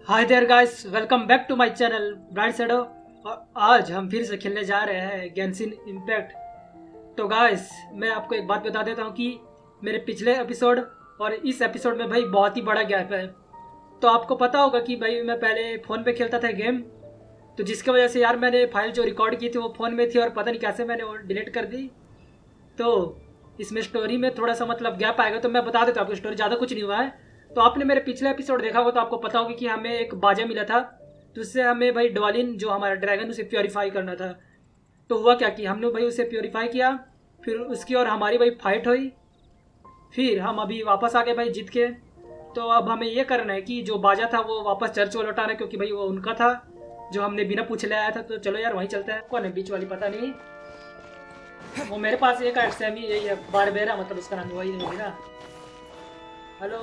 Hi there guys, welcome back to my channel Brightshadow. और आज हम फिर से खेलने जा रहे हैं गेंशिन इम्पैक्ट। तो गाइस, मैं आपको एक बात बता देता हूँ कि मेरे पिछले एपिसोड और इस एपिसोड में भाई बहुत ही बड़ा गैप है। तो आपको पता होगा कि भाई मैं पहले फ़ोन पे खेलता था गेम, तो जिसकी वजह से यार मैंने फाइल जो रिकॉर्ड की थी वो फ़ोन में थी और पता नहीं कैसे मैंने वो डिलीट कर दी। तो इसमें स्टोरी में थोड़ा सा मतलब गैप आएगा, तो मैं बता देता हूँ आपको, स्टोरी ज़्यादा कुछ नहीं हुआ है। तो आपने मेरे पिछले एपिसोड देखा होगा तो आपको पता होगा कि हमें एक बाजा मिला था, तो उससे हमें भाई डॉलिन जो हमारा ड्रैगन उसे प्योरीफाई करना था। तो हुआ क्या कि हमने भाई उसे प्योरीफाई किया, फिर उसकी और हमारी भाई फाइट हुई, फिर हम अभी वापस आ गए भाई जीत के। तो अब हमें ये करना है कि जो बाजा था वो वापस चर्च में लौटाना है, क्योंकि भाई वो उनका था जो हमने बिना पूछे ले आया था। तो चलो यार वहीं चलते हैं। कौन है बीच वाली पता नहीं, वो मेरे पास एक सेमी यही है, बारबेरा, मतलब उसका नाम वही नहीं ना। Hello,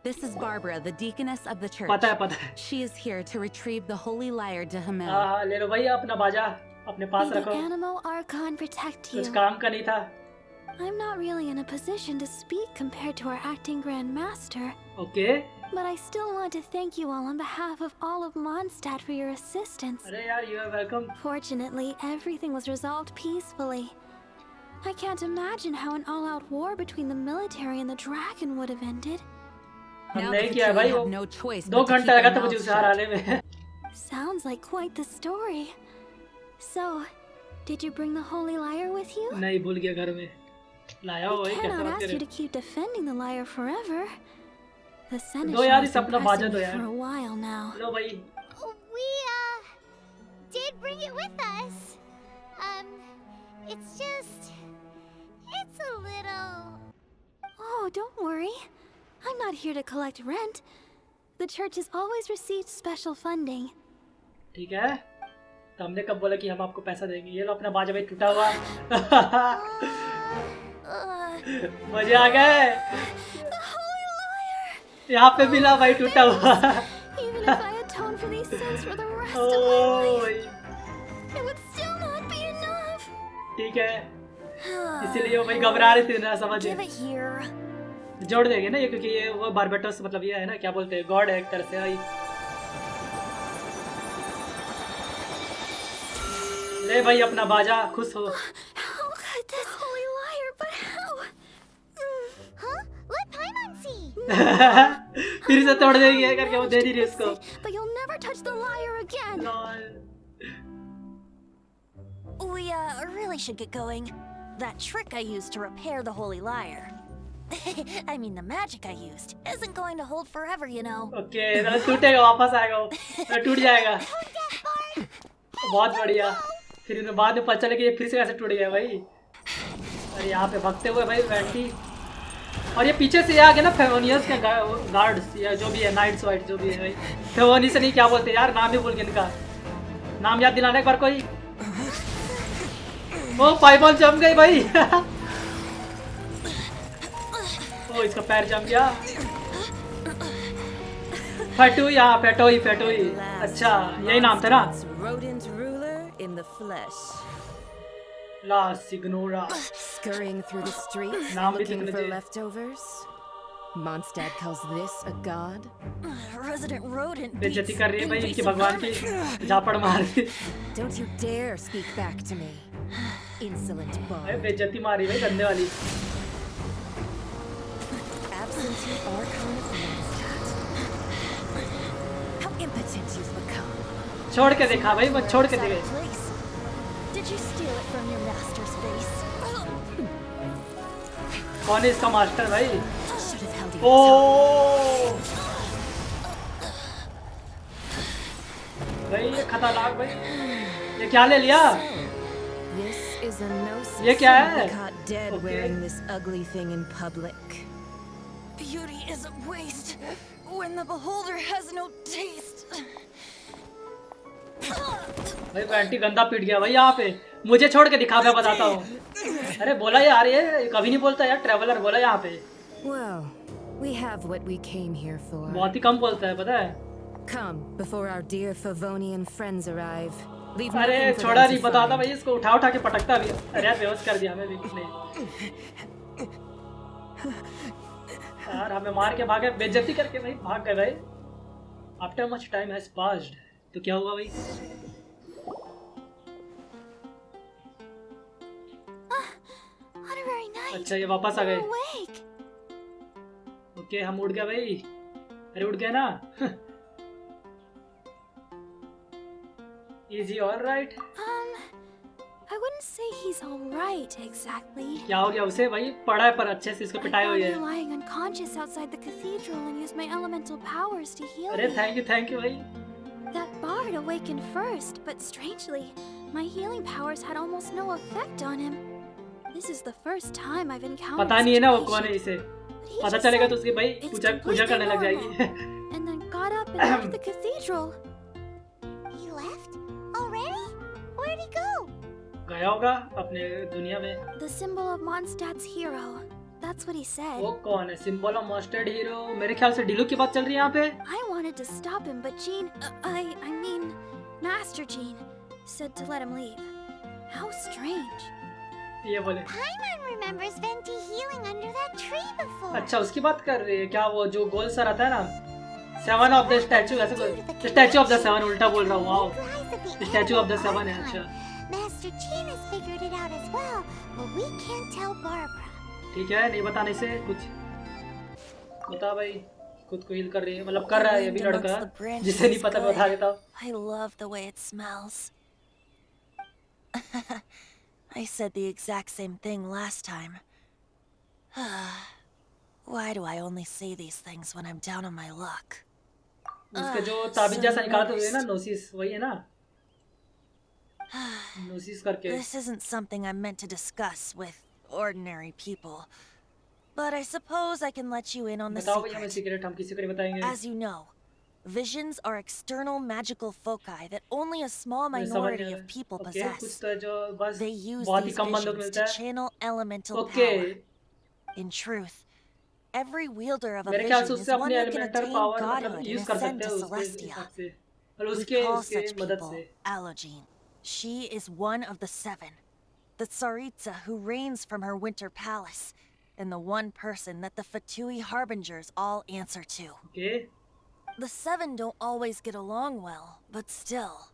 This is Barbara, the deaconess of the church. पता है। She is here to retrieve the holy lyre to Hamel. हाँ, ले लो भाई अपना बाजा अपने पास May the रखो, animal archon protect you. कुछ काम का नहीं था। I'm not really in a position to speak compared to our acting grand master, okay, but I still want to thank you all on behalf of all of Mondstadt for your assistance. अरे यार you are welcome. Fortunately, everything was resolved peacefully. I can't imagine how an all-out war between the military and the dragon would have ended. हम Now नहीं the किया Patrulli भाई, have वो no choice 2 but to keep घंटा लगा their था मुझे mouths उसे shut. हराने में। Sounds like quite the story. So, did you bring the holy lyre with you? नहीं, भूल गया घर में लाया हो। I वही कैसे cannot बात ask you करे। to keep defending the lyre forever. The Seneschal दो यार has इस been अपना बाजा pressing दो me यार। for a while now. लो भाई, We did bring it with us. It's just, it's a little. Oh, don't worry. I'm not here to collect rent. The church has always received special funding. ठीक है। तो हमने कब बोला कि हम आपको पैसा देंगे। ये लो अपना बाजा भाई टूटा हुआ। मजे आ गए। The holy lyre! यहाँ पे मिला भाई टूटा हुआ। Even if I atone for these sins for the rest of my oh, life, it would still not be enough. ठीक है, इसीलिए वो भाई घबरा रही थी ना, समझ। Give it here. जोड़ देंगे ना ये, क्योंकि ये वो बारबेटोस मतलब ये है ना, क्या बोलते हैं, गॉड है एक तरह से भाई। ले भाई अपना बाजा, खुश हो। How could this holy lyre, but how? Huh? Let Paimon see. फिर से तोड़ देंगे करके वो दे दी रही उसको। But you'll never touch the lyre again. We really should get going. That trick I used to repair the holy lyre. I mean, the magic I used isn't going to hold forever, you know. Okay, टूटेगा, वापस आएगा वो, टूट जाएगा। बहुत बढ़िया। फिर उन्हें बाद में पता चला कि ये फिर से कैसे टूट गया भाई। अरे यहाँ पे भगते हुए भाई वैंटी, और ये पीछे से आ गया ना फेवोनियस के गार्ड्स या जो भी है, नाइट्स वाइट जो भी है भाई। फेवोनी से नहीं, क्या बोलते यार, नाम ही भूल गया इनका, नाम याद दिलाने एक बार कोई। ओ पाइबॉल जम गई भाई। ओ इसका पैर जम गया। फेटुई, हाँ फेटोई। अच्छा यही नाम था ना। Rodent ruler in the flesh. La Signora. Scurrying through the streets नाम भी looking लिखने for they. leftovers. Mondstadt calls this a god? Resident rodent. बेइज्जती कर रही है भाई इनकी भगवान की, झापड़ मार दी। Don't you dare speak back to me. Insolent भाई bard. बेइज्जती मारी भाई गंदे वाली। Absentee archon of Mondstadt. How impotent you've become. छोड़ के देखा भाई, मैं छोड़ के Outside देखा। place. Did you steal it from your master's face? कौन है इसका मास्टर भाई? Should have held O you. भाई ये खतरनाक भाई, ये क्या ले लिया? This is a no ये क्या है? caught dead Okay. wearing this ugly thing in public. Beauty is a waste when the beholder has no taste. भाई वैंटी गंदा पीट गया भाई यहाँ पे। मुझे छोड़ के दिखा, मैं बताता हूँ। अरे बोला यार, ये कभी नहीं बोलता यार, ट्रैवलर बोला यहाँ पे। Well, we have what we came here for. बहुत ही कम बोलता है पता है। Come before our dear Favonian friends arrive. Leave अरे nothing for छोड़ा them नहीं, to बताता find. भाई, इसको उठा उठा के पटकता भी। अरे बेहोश कर दिया हमें भी नहीं यार, हमें मार के भागे, बेइज्जती करके भाई भाग गए भाई। After much time has passed, तो क्या हुआ भाई? What a very night. अच्छा ये वापस आ गए। You're awake. ओके हम उड़ गए भाई। अरे उड़ गए ना। Is he alright? I wouldn't say he's all right exactly. क्या हो गया उसे भाई? पड़ा है पर अच्छे से इसको I पिटाई हुई found है। you lying unconscious outside the cathedral and used my elemental powers to heal अरे you. थैंक यू भाई। That bard awakened first, but strangely, my healing powers had almost no effect on him. This is the first time I've encountered पता नहीं है ना वो such a कौन है patient. इसे। But he पता just चलेगा said तो उसकी भाई it's पूजा completely करने लग normal, जाएगी। and then got up and left the cathedral. He left? Already? Where'd he go? गया होगा अपने दुनिया में। The symbol of Mondstadt's hero. That's what he said. वो कौन है? Symbol of mustard hero. मेरे ख्याल से डीलू की बात चल रही है यहाँ पे। I wanted to stop him, but Jean, I mean, Master Jean, said to let him leave. How strange. ये बोले। Paimon remembers Venti healing under that tree before. अच्छा उसकी बात कर रही है क्या? वो जो गोल सा रहता है ना, सेवन ऑफ द स्टैचू, ऐसे कोई स्टैचू ऑफ द सेवन, उल्टा बोल रहा हूँ। Wow statue of the seven है। अच्छा Master Jean has figured it out as well, but we can't tell Barbara. ठीक है, नहीं बताने से कुछ बता भाई। खुद को हील कर रही है, मतलब कर रहा है ये भी लड़का, जिसे नहीं पता मैं बता देता हूँ। I love the way it smells. I said the exact same thing last time. Why do I only say these things when I'm down on my luck? उसके जो ताबीज जैसा निकालते हुए ना, नोसिस, वही है ना? नोसिस करके। This isn't something I'm meant to discuss with ordinary people, but I suppose I can let you in on the बताओ भैया, हमें secret. सीक्रेट हम किसी को नहीं बताएंगे। As you know, visions are external magical foci that only a small मैं समझ minority गया। of people okay, possess. कुछ तो जो बस They use बहुत ही these कम बंदों को visions मिलता to है। channel elemental okay, power. In truth, every wielder of a मेरे ख्याल से vision is उससे one अपनी who can elemental attain power godhood मतलब and यूज कर ascend सकते to हैं उसके Celestia. हिसाब से, और We उसके call उसके such मदद people से। Allogene. She is one of the seven, the Tsaritsa who reigns from her winter palace, and the one person that the Fatui Harbingers all answer to. Okay, The seven don't always get along well, but still.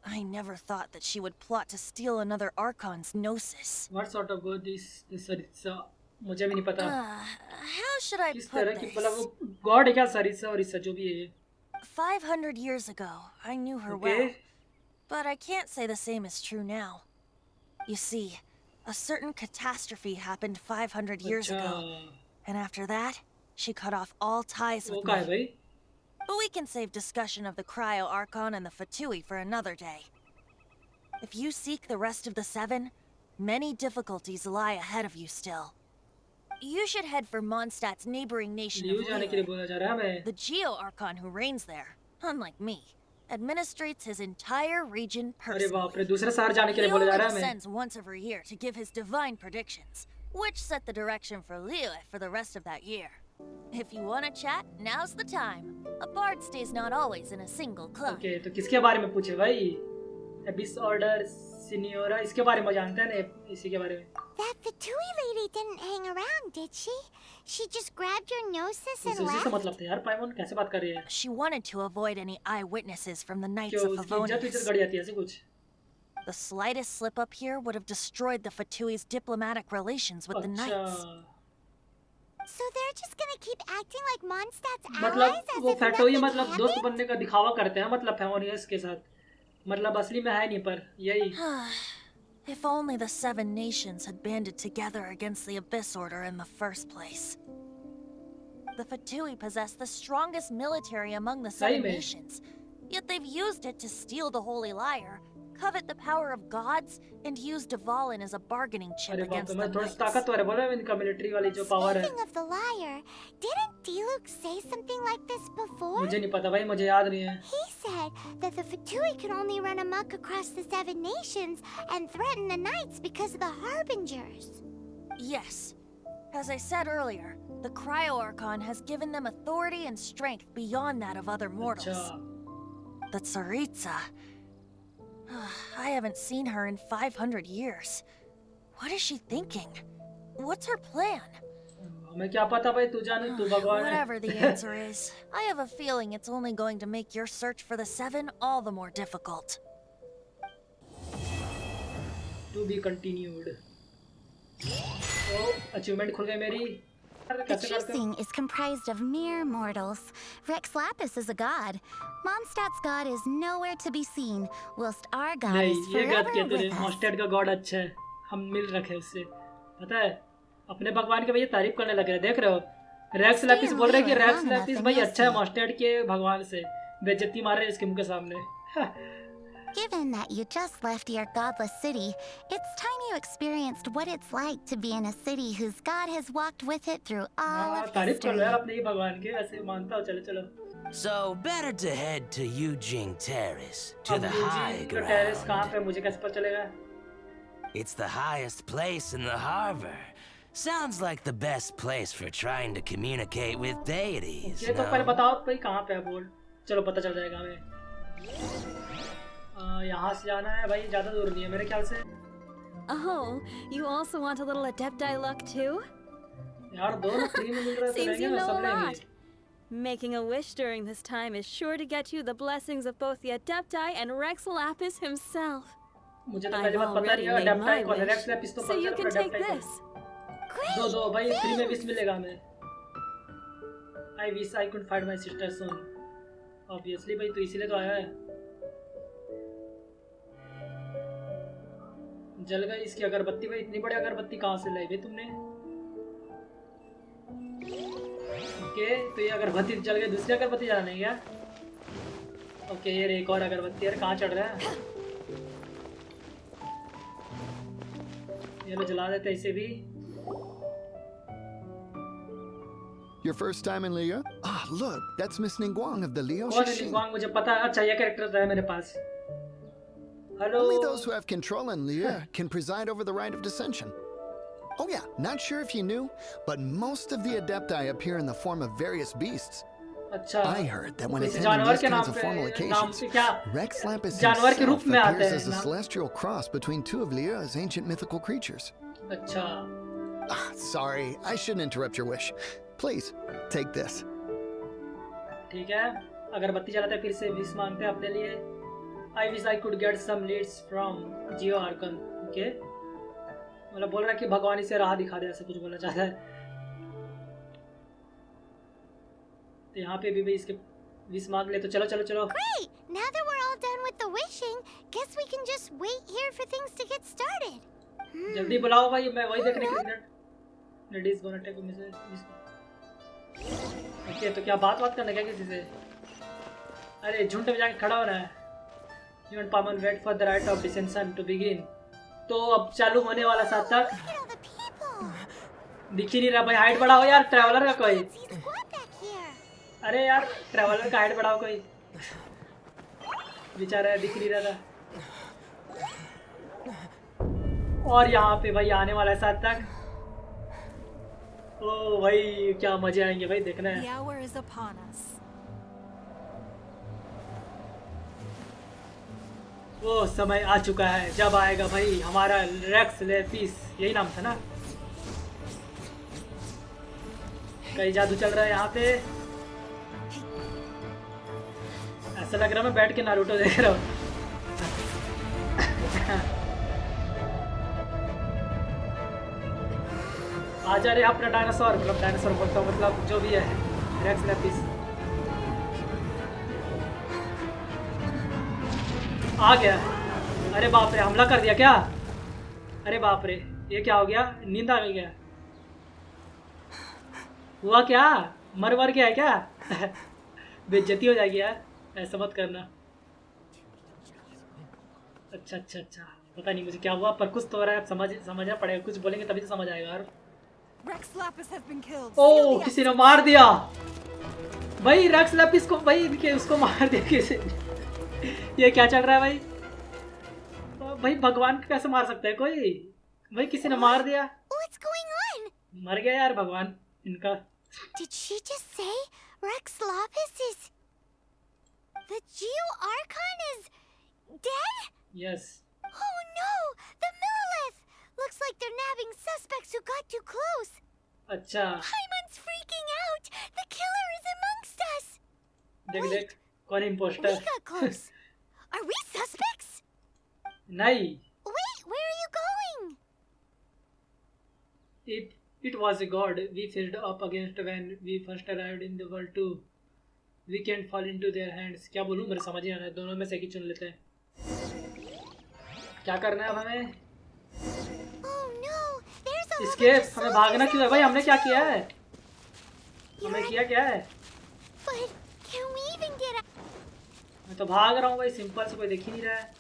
I never thought that she would plot to steal another Archon's Gnosis. What sort of God this सरिसा, मुझे भी नहीं पता How should I किस put तरह की, मतलब this? वो गॉड है क्या? सरिसा और इसा जो भी है। 500 years ago, I knew her okay, well, but I can't say the same is true now. You see, a certain catastrophe happened 500 years अच्छा ago, and after that, she cut off all ties वो with क्या है me. भाई? But we can save discussion of the Cryo Archon and the Fatui for another day. If you seek the rest of the seven, many difficulties lie ahead of you still. You should head for Mondstadt's neighboring nation new of जाने के लिए Lene. बोला जा रहा है हमें। The Geo Archon who reigns there, unlike me, administrates his entire region अरे बाप रे, personally. दूसरे शहर जाने के He लिए बोला only जा रहा है हमें। descends once every year to give his divine predictions, which set the direction for Liyue for the rest of that year. If you want to chat, now's the time. A bard stays not always in a single club. Okay, तो किसके बारे में पूछे भाई? एबिस order सिनियोरा, इसके बारे में जानते हैं ना, इसी के बारे में। That Fatui lady didn't hang around, did she? She just grabbed your gnosis and उसी से left? मतलब था यार। पाइमोन कैसे बात कर रही है? She wanted to avoid any eyewitnesses from the Knights क्यों of उसकी इज्जत Favonius. गड़ जाती है ऐसे कुछ? The slightest slip up here would have destroyed the Fatui's diplomatic relations with the Knights. अच्छा, So they're just gonna keep acting like Mondstadt's allies मतलब as वो if फैटोई nothing मतलब दोस्त happened? बनने का दिखावा करते हैं, मतलब फेमोनियस के साथ, मतलब असली में है नहीं, पर यही। If only the seven nations had banded together against the Abyss Order in the first place. The Fatui possess the strongest military among the seven Same. nations, yet they've used it to steal the Holy Lyre, covet the power of gods, and use Dvalin as a bargaining chip अरे बाप रे, against the मैं थोड़ा सा Knights. ताकतवर है, बोला इनका मिलिट्री वाली जो पावर है। Speaking of the liar, didn't Diluc say something like this before? मुझे नहीं पता भाई, मुझे याद नहीं है। He said that the Fatui could only run amok across the seven nations and threaten the knights because of the Harbingers. Yes. As I said earlier, the Cryo Archon has given them authority and strength beyond that of other mortals. अच्छा, The Tsaritsa. I haven't seen her in 500 years. What is she thinking? What's her plan? हमें क्या पता भाई, तू जाने, तू भगवान है। Whatever the answer is, I have a feeling it's only going to make your search for the seven all the more difficult. To be continued. तो अचीवमेंट खुल गई मेरी। The कैसे करते हो? Chusing is comprised of mere mortals. Rex Lapis is a god. Mondstadt's god is nowhere to be seen, whilst our god नहीं, is ये गलत forever किया तूने। with us. मॉन्स्टेड का गॉड अच्छा है, हम मिल रखे उससे। पता है, अपने भगवान के भाई तारीफ करने लगे, देख रहे हो? रैक्स लैपिस बोल रहे हैं कि रैक्स लैपिस भाई अच्छा है मॉन्स्टेड के भगवान से, बेइज्जती मार रहे हैं इसके मुंह के सामने। Given that you just left your godless city, it's time you experienced what it's like to be in a city whose god has walked with it through all हाँ, of तारीफ कर लो यार history. अपने ही भगवान के, ऐसे मानता हूँ। चलो चलो। So better to head to Yujing Terrace, to अब the यूजी high का टेरेस कहाँ ground. पे, मुझे कैसे पता चलेगा? It's the highest place in the harbor. Sounds like the best place for trying to communicate with deities. ये तो पहले No? बताओ भाई कहाँ पे है बोल। चलो पता चल जाएगा हमें। यहाँ से जाना है भाई, ज्यादा दूर नहीं है मेरे ख्याल से। Oh, you also want a little Adepti luck too? यार दोनों फ्री में मिल रहे तो Seems लेंगे you ना, know सब a लेंगे। lot. Making a wish during this time is sure to get you the blessings of both the Adepti and Rex Lapis himself. मुझे तो I've पहली बात पता already नहीं है made अडेप्टाई my कौन है, wish, रेक्स लैपिस तो so पता you चला can पर take अडेप्टाई this. कौन। दो दो भाई, फ्री में विश मिलेगा हमें। I wish I could find my sister soon. Obviously भाई, तो इसीलिए तो आया है। जल गई इसकी अगरबत्ती भाई, इतनी बड़ी अगरबत्ती कहाँ से लाई भाई तुमने? ओके, तो ये अगरबत्ती जल गई, दूसरी अगरबत्ती जलाना है क्या? ओके, ये एक और अगरबत्ती यार, कहाँ चढ़ रहा है? ये लो जला देते हैं इसे भी। Your first time in Liyue? Ah, look, that's Miss Ningguang of the Liu कौन है Shixing. निगवांग? मुझे पता है। अच्छा, ये कैरेक्टर है मेरे पास। Hello. Only those who have control in Liyue can preside over the rite of dissension. Oh yeah, not sure if you knew, but most of the Adepti appear in the form of various beasts. अच्छा, I heard that when किसी attending जानवर these के नाम kinds of पे, formal नाम occasions, से क्या Rex Lapis जानवर के रूप himself में आते appears हैं as a नाम? celestial cross between two of Liyue's ancient mythical creatures. अच्छा, Ah, sorry, I shouldn't interrupt your wish. Please, take this. ठीक है। अगरबत्ती जलाते हैं, फिर से विश मांगते हैं अपने लिए। I wish I could get some leads from Geo Archon. Okay, मतलब बोल रहा है कि भगवान इसे राह दिखा दे, ऐसा कुछ बोलना चाहता है। तो यहाँ पे भी इसके विश मांग ले, तो चलो चलो चलो। Great! Now that we're all done with the wishing, guess we can just wait here for things to get started. जल्दी बुलाओ भाई, मैं वही देखने के लिए। Ladies gonna take message. Okay, तो क्या बात करना क्या किसी से? अरे झुंड में जाके खड़ा होना है। You and Paman wait for the rite of dissension to begin. तो अब चालू होने वाला साथ तक। Look at all the people. दिख ही नहीं रहा भाई, हाइट बढ़ाओ यार ट्रैवलर का कोई। See squad back here. अरे यार ट्रैवलर का हाइट बढ़ाओ कोई, बेचारा दिख नहीं रहा था। और यहाँ पे भाई आने वाला है साथ तक। ओ भाई क्या मजे आएंगे भाई, देखना The है। hour is upon us. वो समय आ चुका है जब आएगा भाई हमारा रेक्स लेपिस, यही नाम था ना? कई जादू चल रहा है यहाँ पे। ऐसा लग रहा है मैं बैठ के नारुतो देख रहा हूँ। आ जा रहे अपना डायनासोर, मतलब डायनासोर बोलता हूँ, मतलब जो भी है रेक्स लेपिस आ गया। अरे बाप रे, हमला कर दिया क्या? अरे बाप रे, ये क्या हो गया? नींद आ गई क्या? हुआ क्या? मर गया है क्या? बेइज्जती हो जाएगी यार, ऐसा मत करना। अच्छा अच्छा अच्छा, पता नहीं मुझे क्या हुआ, पर कुछ तो हो रहा है। समझना पड़ेगा, कुछ बोलेंगे तभी तो समझ आएगा यार। Rex Lapis has been killed. ओ, किसी ने मार दिया भाई रेक्स लैपिस को, भाई इनके उसको मार दिया किसी। ये क्या चल रहा है भाई? भाई भगवान को कैसे मार सकता है कोई? भाई किसी ने मार दिया। What's going on? मर गया यार भगवान इनका। Did she just say Rex Lapis is... The Geo Archon is dead? Yes, Oh no! The Millilith! Looks like they're nabbing suspects who got too close. अच्छा Paimon's freaking out. The killer is amongst us. देख देख कौन impostor? We got close. Are we suspects? नहीं, Wait, where are you going? it was a god we faced up against when we first arrived in the world too. We can't fall into their hands. क्या बोलूँ, मेरे समझ नहीं आ रहा है। दोनों में से एक ही चुन लेते हैं। क्या करना है अब हमें? Oh no, there's a Escape, हमें भागना क्यों है भाई? हमने क्या किया है? हमें किया क्या है? But can we even get out? मैं तो भाग रहा हूँ भाई, सिंपल से, कोई देख ही नहीं रहा है।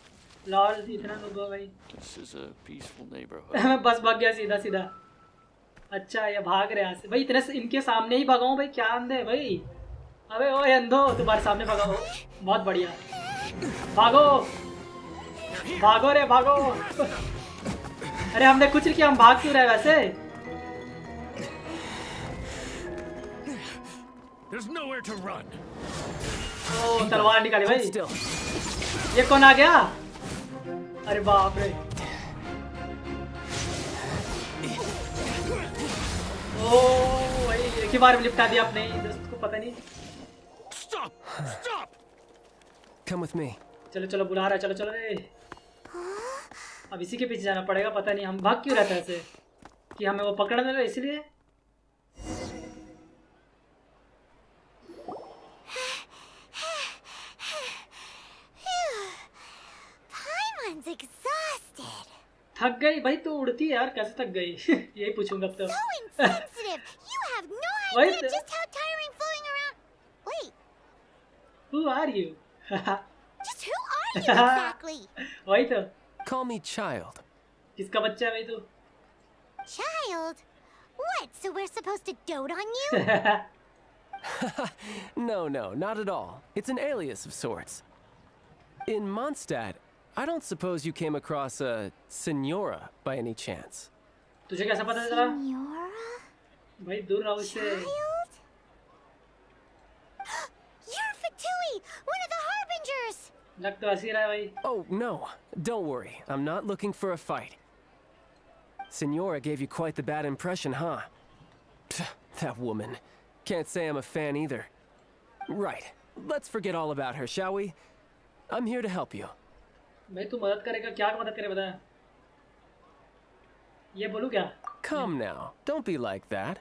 लॉल इतना नुबा भाई। This is a peaceful neighborhood. मैं बस भाग गया सीधा सीधा। अच्छा ये भाग रहे यहाँ से भाई, इतने इनके सामने ही भगाऊं भाई, क्या अंधे है भाई? अबे ओए अंधो, तुम्हारे सामने भगाओ। बहुत बढ़िया, भागो भागो रे भागो। अरे हमने कुछ नहीं किया, हम भाग क्यों रहे वैसे? There's nowhere to run. ओ तलवार निकाली भाई। ये कौन आ गया? अरे बाप रे। ओ भाई एक ही बार में लिपटा दिया अपने दोस्त को, पता नहीं। Stop! Stop! Come with me. चलो चलो बुला रहा है, चलो चलो रे। अब इसी के पीछे जाना पड़ेगा, पता नहीं हम भाग क्यों रहते हैं ऐसे, कि हमें वो पकड़ने लगा इसलिए। Paimon's exhausted. थक गई भाई, तो उड़ती है यार, कैसे थक गई? यही पूछूंगा अब तो। So insensitive. You have no Wait. idea just how tiring floating around. Wait, Who are you? just who are you exactly? वही तो, Call me child. किसका बच्चा है भाई तू? Child? What? So we're supposed to dote on you? No, not at all. It's an alias of sorts. In Mondstadt, I don't suppose you came across a Senora by any chance. तुझे कैसा पता चला? Senora? भाई दूर रहो इससे। Child? You're Fatui, one of the Harbingers! लग तो ऐसे ही रहा है भाई। Oh, no. Don't worry. I'm not looking for a fight. Senora gave you quite the bad impression, huh? Pff, that woman. Can't say I'm a fan either. Right. Let's forget all about her, shall we? I'm here to help you. भाई तू मदद करेगा, क्या मदद करे बता? ये बोलूं क्या? Come now. Don't be like that.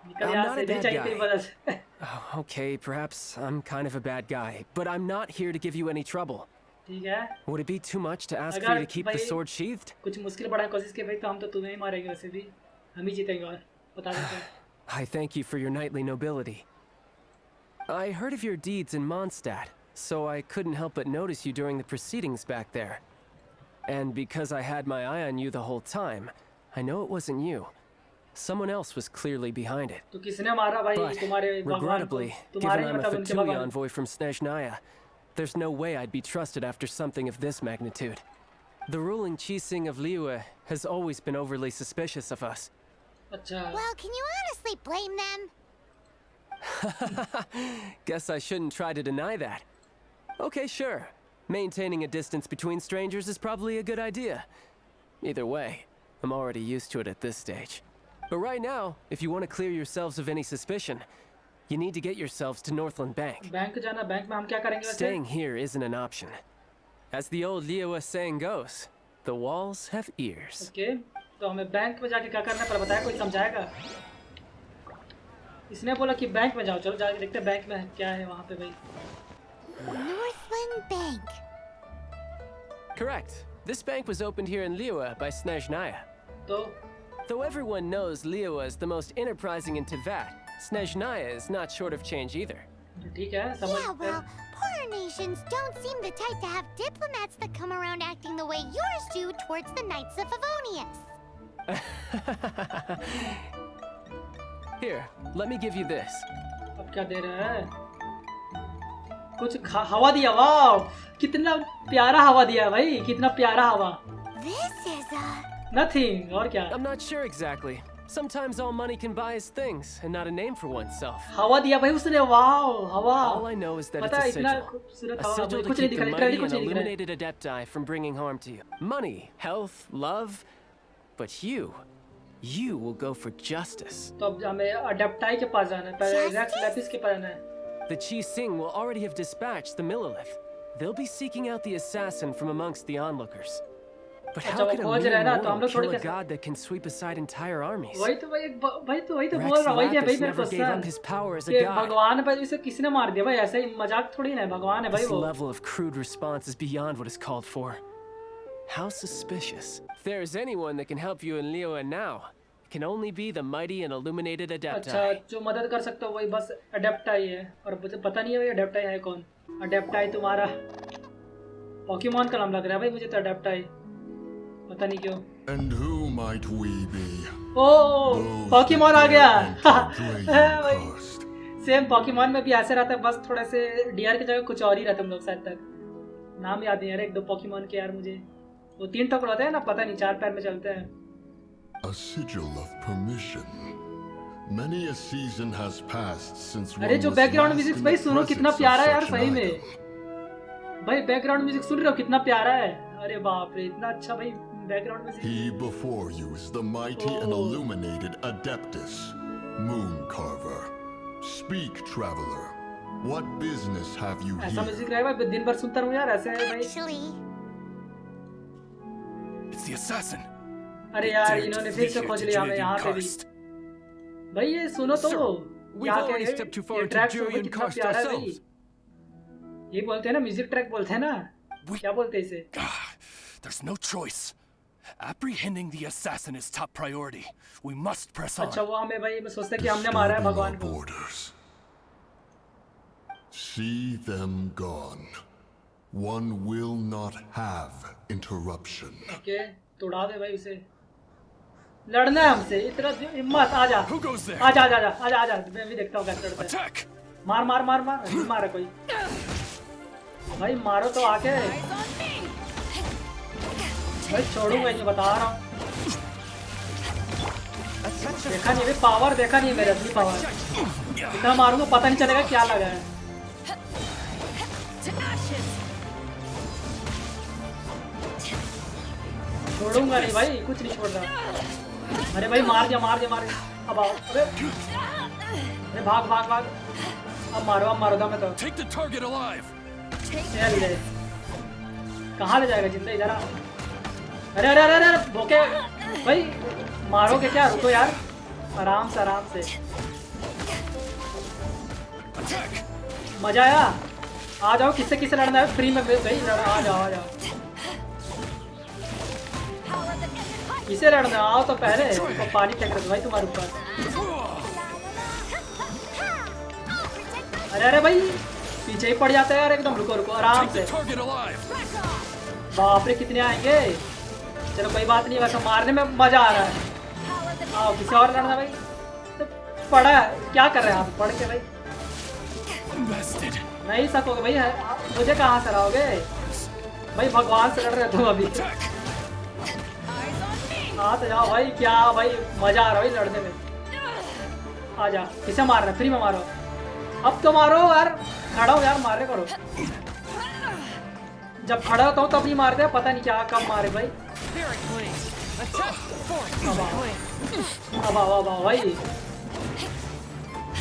निकल I'm यहाँ not से, a नहीं bad चाहिए तेरी guy. मदद। Oh, okay, perhaps I'm kind of a bad guy, but I'm not here to give you any trouble. ठीक है, Would it be too much to ask for अगर you to keep the भाई sword sheathed? कुछ मुश्किल बढ़ाने की कोशिश की भाई, तो हम तो तुम्हें ही मारेंगे वैसे भी, हम ही जीतेंगे और बता देते हैं। I thank you for your knightly nobility. I heard of your deeds in Mondstadt, so I couldn't help but notice you during the proceedings back there. And because I had my eye on you the whole time, I know it wasn't you. Someone else was clearly behind it. तो किसने मारा भाई But, तुम्हारे भगवान को? regrettably, तुम्हारे given I'm a मतलब उनके Fatui भगवान। envoy from Snezhnaya, there's no way I'd be trusted after something of this magnitude. The ruling Chising of Liyue has always been overly suspicious of us. अच्छा, Well, can you honestly blame them? Guess I shouldn't try to deny that. Okay, sure. Maintaining a distance between strangers is probably a good idea. Either way, I'm already used to it at this stage. But right now, if you want to clear yourselves of any suspicion, you need to get yourselves to Northland Bank. Bank जाना, bank में हम क्या करेंगे वैसे? Staying here isn't an option. As the old Liyue saying goes, the walls have ears. Okay, तो हमें bank में जाके क्या करना है पर बताया, कोई समझाएगा? इसने बोला कि बैंक में जाओ, चलो जाके देखते हैं बैंक में क्या है वहाँ पे भाई। Northland Bank. Correct. This bank was opened here in Liyue by Snezhnaya. तो Though everyone knows Liyue is the most enterprising in Teyvat, Snezhnaya is not short of change either. ठीक है, समझ Yeah, well, poorer nations don't seem the type to have diplomats that come around acting the way yours do towards the Knights of Favonius. Here, let me give you this. अब क्या दे रहा है? कुछ हवा दिया, वाह! कितना प्यारा हवा दिया है भाई, कितना प्यारा हवा। This is Nothing, और क्या? I'm not sure exactly. Sometimes all money can buy is things, and not a name for oneself. हवा दिया भाई उसने, वाह! हवा। All I know is that पता है it's a इतना sigil. खूबसूरत A हवा, sigil to कुछ नहीं keep दिख the रहा, mighty कुछ and नहीं दिख रहा। illuminated adepti from bringing harm to you. Money, health, love. But you, You will go for justice. तो अब हमें अडेप्टाई के पास जाना है, पहले रेक्स लैपिस के पास जाना है। The Chi Sing will already have dispatched the Millilith. They'll be seeking out the assassin from amongst the onlookers. But how could a mere mortal kill a god that can sweep aside entire armies? वही तो वही तो Rex बोल रहा हूँ, वही है भाई Lapis मेरे never gave up question his power as a कि god. भगवान है भाई, इसे किसी ने मार दिया भाई, ऐसे ही मजाक थोड़ी ना है, भगवान है भाई This वो। level of crude response is beyond what is called for. How suspicious. If there is anyone that can help you in Liyue now, it can only be the mighty and illuminated Adepti. अच्छा, जो मदद कर सकता हो वही बस अडेप्टाई है, और मुझे पता नहीं है भाई अडेप्टाई है कौन। अडेप्टाई तुम्हारा पोकेमॉन का नाम लग रहा है भाई मुझे तो, अडेप्टाई पता नहीं क्यों। And who might we be? Oh Pokemon आ गया। सेम पोकेमॉन में भी ऐसे रहता है, बस थोड़े से डीआर की जगह कुछ और ही रहते हम लोग शायद तक। नाम याद नहीं आ रहा एक दो पोकेमॉन के यार मुझे, वो 3 टुकड़े होते हैं ना, पता नहीं 4 पैर में चलते हैं। A sigil of permission. Many a season has passed since अरे जो बैकग्राउंड म्यूजिक भाई सुनो कितना प्यारा है यार, सही में भाई बैकग्राउंड म्यूजिक सुन रहे हो कितना प्यारा है। अरे बाप रे इतना अच्छा भाई background music. He before you is the mighty and illuminated Adeptus, Moon Carver. Speak, traveler. What business have you ऐसा here? म्यूजिक रहेगा भाई, दिन भर सुनता रहूं यार ऐसे भाई। Actually, It's the assassin. अरे यार इन्होंने फिर से खोज लिया हमें यहाँ पे भी। भाई ये सुनो तो यहाँ के ये ट्रैक सुनो कितना प्यारा है भाई। ये बोलते हैं ना म्यूजिक ट्रैक बोलते हैं ना, क्या बोलते हैं इसे? There's no choice. Apprehending the assassin is top priority. We must press on. अच्छा वो हमें भाई मैं सोचता कि हमने मारा है भगवान को। Borders. See them gone. One will not have interruption. Okay तो उड़ा दे भाई उसे। लड़ना है हमसे, इतना हिम्मत, आजा आजा आजा आजा आजा आजा, मैं भी देखता हूँ कैसे लड़ता है। मार मार मार मार, नहीं मारा कोई भाई, मारो तो आके भाई, छोड़ूंगा नहीं बता रहा हूँ। देखा नहीं भाई पावर, देखा नहीं मेरे असली पावर, इतना मारूंगा पता नहीं चलेगा क्या लगा है। छोड़ूंगा नहीं भाई, कुछ नहीं छोड़ रहा। अरे भाई मार दिया मार दिया मार दिया, अब आओ। अरे भाग भाग भाग, अब मारो दम में तो। चल ले, कहाँ ले जाएगा जिंदा, इधर आ। अरे अरे अरे अरे भोके भाई, मारोगे क्या, रुको यार आराम से आराम से। मजा आया, आ जाओ, किससे किससे लड़ना है फ्री में भाई, आ जाओ आ जाओ। किसे लड़ना, आओ तो पहले तो पानी फेंक रहे भाई तुम्हारे ऊपर। अरे अरे भाई पीछे ही पड़ जाता है यार एकदम, रुको रुको आराम से। बाप रे कितने आएंगे, चलो कोई बात नहीं, वैसे मारने में मजा आ रहा है। आओ किसी और लड़ना भाई, तो पढ़ा क्या कर रहे हैं आप पढ़ के भाई, नहीं सकोगे भाई, मुझे कहाँ से रहोगे भाई, भगवान से लड़ रहे तुम अभी। हाँ तो जाओ भाई, क्या भाई मजा आ रहा है भाई लड़ने में। आ जा, किसे मार रहा है, फ्री में मारो, अब तो मारो यार, खड़ा हो यार, मारे करो। जब खड़ा होता हूँ तब नहीं मारते, पता नहीं क्या कब मारे भाई। अब आओ भाई,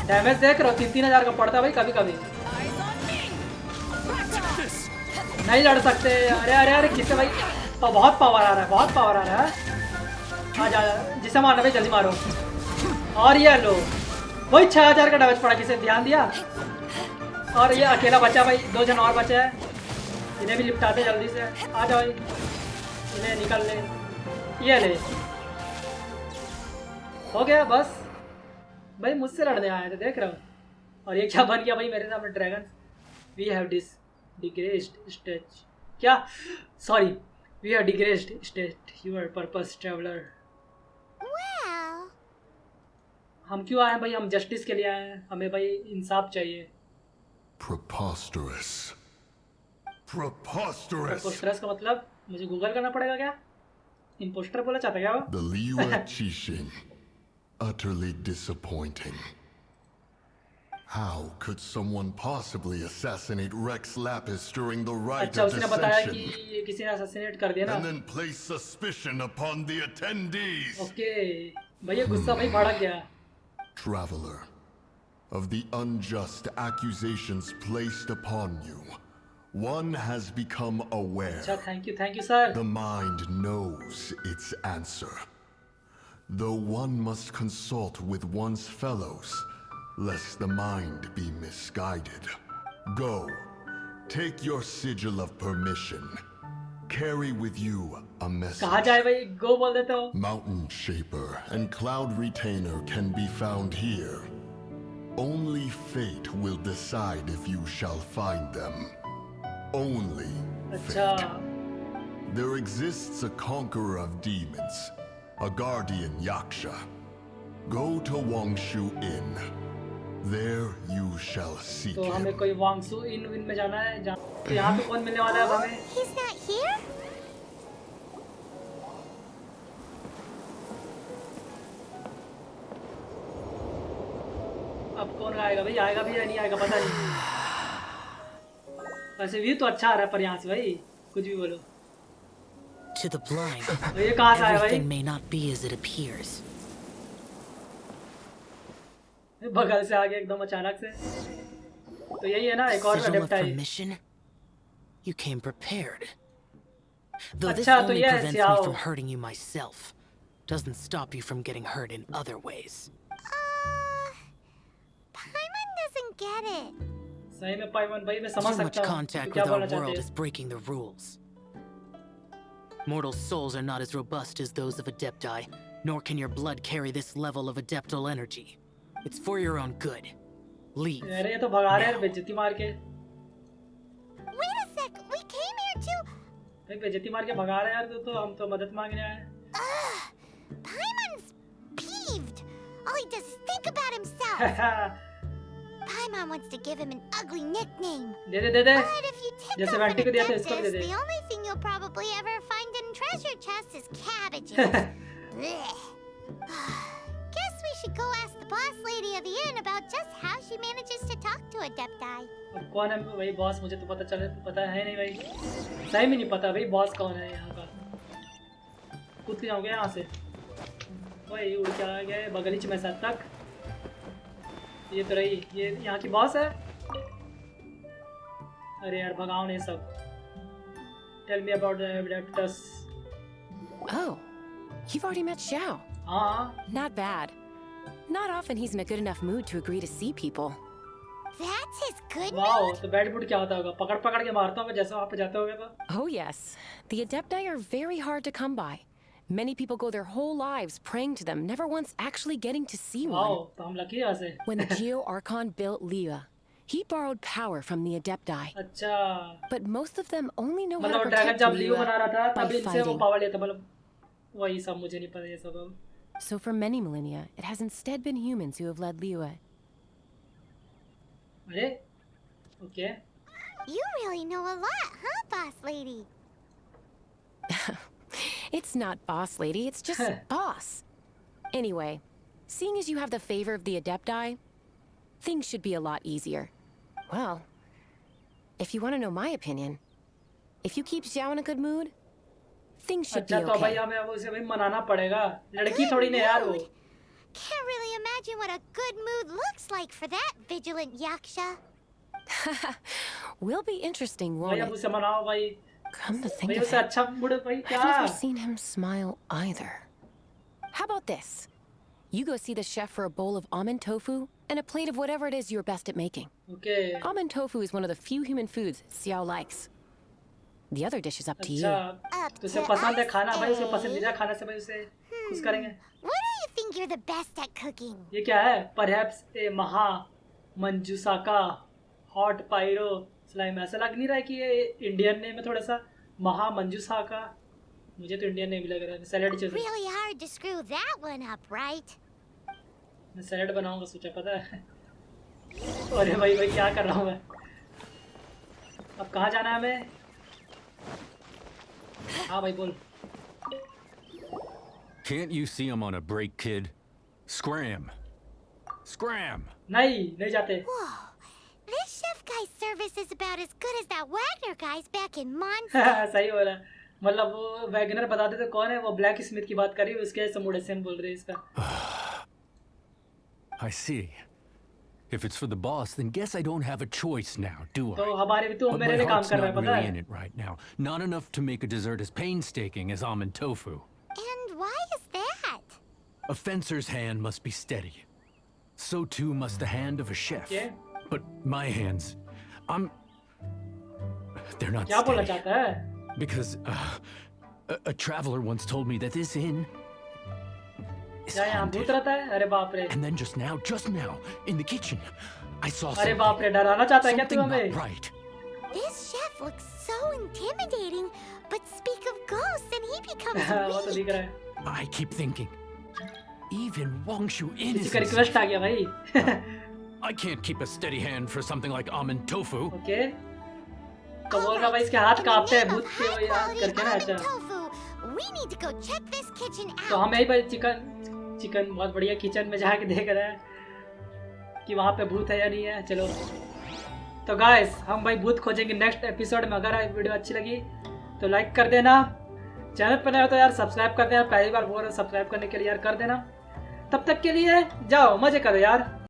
डैमेज देख रहे हो 3-3 हजार का पड़ता है भाई कभी कभी, नहीं लड़ सकते। अरे अरे अरे किससे भाई, तो बहुत पावर आ रहा है, बहुत पावर आ रहा है। आ जा, जिसे मारना भाई जल्दी मारो। और ये लो वही 6000 का डैमेज पड़ा, किसे ध्यान दिया। और ये अकेला बचा भाई, 2 जन और बचे हैं, इन्हें भी लिपटाते जल्दी से। आ जाओ भाई, इन्हें निकल ले, ये ले, हो गया बस भाई, मुझसे लड़ने आए थे देख रहा हूँ। और ये क्या बन गया भाई मेरे सामने, dragon. We have digressed stage, क्या sorry, we have digressed stage your purpose traveller. हम क्यों आए हैं भाई, हम जस्टिस के लिए आए हैं, हमें भाई इंसाफ चाहिए। Preposterous. Preposterous का मतलब मुझे गूगल करना पड़ेगा क्या, इम्पोस्टर बोला चाहता क्या वो? The Liyue Qixing, utterly disappointing. How could someone possibly assassinate Rex Lapis during the rite अच्छा of उसने बताया dissension? कि किसी ने असैसिनेट कर दिया ना, And then place suspicion upon the attendees. Okay भैया गुस्सा भाई भड़क गया। Traveler, of the unjust accusations placed upon you, one has become aware. अच्छा, thank you sir. The mind knows its answer. Though one must consult with one's fellows, lest the mind be misguided. Go, take your sigil of permission. Carry with you a message. कहाँ जाए भाई? Go बोल देता हूँ। Mountain Shaper and Cloud Retainer can be found here. Only fate will decide if you shall find them. Only fate. There exists a conqueror of demons, a guardian yaksha. Go to Wangshu Inn. There you shall seek तो him. हमें कोई वांगसू इन में जाना है। तो यहाँ पे कौन मिलने वाला है हमें? He's not here? अब कौन आएगा भाई? आएगा भी या नहीं आएगा पता नहीं। वैसे व्यू तो अच्छा आ रहा है पर यहाँ से भाई कुछ भी बोलो। To the blind, ये कहाँ से आया भाई? everything may not be as it appears. बगल से आ गया एकदम अचानक से। तो यही है ना एक और Sigil of अडेप्ट है। permission? You came prepared. Though this अच्छा तो only ये prevents me Xiao. from hurting you myself, doesn't stop you from getting hurt in other ways. Paimon doesn't get it. सही में पाइमन भाई मैं समझ Too much सकता हूँ contact क्या with our बोलना चाहते world हैं। is breaking the rules. Mortal souls are not as robust as those of Adepti, nor can your blood carry this level of Adeptal energy. It's for your own good. Leave. अरे ये तो भगा रहे हैं बेइज्जती मार के। Wait a sec, we came here to... भाई बेइज्जती मार के भगा रहे हैं यार तो हम तो मदद मांगने आए हैं। Paimon's peeved. All he does is think about himself. Paimon wants to give him an ugly nickname. They they they they. But if you take जैसे off वेंटी an को दिया था इसको भी दे Adeptus, they. the only thing you'll probably ever find in treasure chests is cabbages. Blech. Guess we should go ask the boss lady of the inn about just how she manages to talk to Adepti. अब कौन है भाई boss? मुझे तो पता है नहीं भाई। सही में नहीं पता भाई बॉस कौन है यहाँ का। कूद के जाओगे यहाँ से। भाई उड़ के आ गए बगलीच में साथ तक। ये तो रही ये यहाँ की बॉस है। अरे यार भगाओ नहीं सब। Tell me about the Adeptus. Oh, you've already met Xiao. हाँ। Not bad. Not often he's in a good enough mood to agree to see people. That's his good wow mood? तो bad बुड क्या होता होगा? पकड़ पकड़ के मारता होगा जैसे वहाँ पे जाते होगे तो। Oh yes, the Adepti are very hard to come by. Many people go their whole lives praying to them, never once actually getting to see one. Wow तो हम लकी यहाँ से। When the Geo Archon built Liyue, he borrowed power from the Adepti. अच्छा। But most of them only know how to मतलब dragon protect जब लियो बना रहा था Liyue by तब इनसे वो fighting. पावर लेता मतलब वही सब मुझे नहीं पता ये सब अब। So for many millennia, it has instead been humans who have led Liyue. अरे okay. You really know a lot, huh, boss lady? It's not boss lady, it's just boss. Anyway, seeing as you have the favor of the Adepti, things should be a lot easier. Well, if you want to know my opinion, if you keep Xiao in a good mood, things should be अच्छा तो भाई okay. हमें अब उसे भाई मनाना पड़ेगा। लड़की थोड़ी नहीं यार वो। Can't really imagine what a good mood looks like for that vigilant yaksha. Will be interesting, भाई won't अब it? उसे मनाओ भाई। Come to think भाई of उसे it, अच्छा मूड भाई I've क्या? never seen him smile either. How about this? You go see the chef for a bowl of almond tofu and a plate of whatever it is you're best at making. Okay. Almond tofu is one of the few human foods Xiao likes. The other dish is up to you. अच्छा तो उसे पसंद है खाना भाई उसे पसंदीदा खाना से भाई उसे खुश करेंगे। What do you think you're the best at cooking? ये क्या है? Perhaps a maha manjusaka hot pyro slime। ऐसा लग नहीं रहा है कि ये इंडियन नेम है थोड़ा सा महा मंजूसाका। मुझे तो इंडियन नेम लग रहा है। सैलेड चाहिए। Really hard to screw that one up, right? मैं सैलेड बनाऊंगा सोचा पता है। अरे भाई भाई क्या कर रहा हूँ मैं? अब कहाँ जाना है हमें? हाँ भाई बोल। Can't you see I'm on a break, kid? Scram! Scram! नहीं जाते। Whoa, this chef guy's service is about as good as that Wagner guy's back in Mondstadt. सही बोला। मतलब वो वैगनर बता देते कौन है, वो ब्लैक स्मिथ की बात कर रही है, उसके समूढ़ से हम बोल रहे हैं इसका। I see. If it's for the boss, then guess I don't have a choice now, do I? तो हमारे भी तो But मेरे my लिए काम heart's कर रहा है, not पता really है? in it right now. Not enough to make a dessert as painstaking as almond tofu. And why is that? A fencer's hand must be steady. So too must the hand of a chef. Okay. But my hands, they're not क्या बोलना steady. चाहता है? Because a traveler once told me that this inn is क्या यहाँ भूत haunted. रहता है? अरे बाप रे! And then just now, in the kitchen, I saw अरे something. बाप रे, डराना चाहता है क्या तू Something हमें? not right. This chef looks so intimidating, but speak of ghosts and he becomes वो तो weak. दिख रहा है। I keep thinking, even Wangshu Inn किसी is का रिक्वेस्ट आ गया भाई। I can't keep a steady hand for something like almond tofu. Okay. तो बोल रहा भाई इसके हाथ कांपते हैं भूत के वो याद Quality करके ना। almond अच्छा। tofu. We need to go check this kitchen तो out. हम यही भाई चिकन बहुत बढ़िया किचन में जाके देख रहे हैं कि वहाँ पे भूत है या नहीं है। चलो तो गाइस हम भाई भूत खोजेंगे नेक्स्ट एपिसोड में। अगर वीडियो अच्छी लगी तो लाइक कर देना, चैनल पर नए हो तो यार सब्सक्राइब कर देना। पहली बार बोल रहा हूँ सब्सक्राइब करने के लिए यार कर देना। तब तक के लिए जाओ मजे करो यार।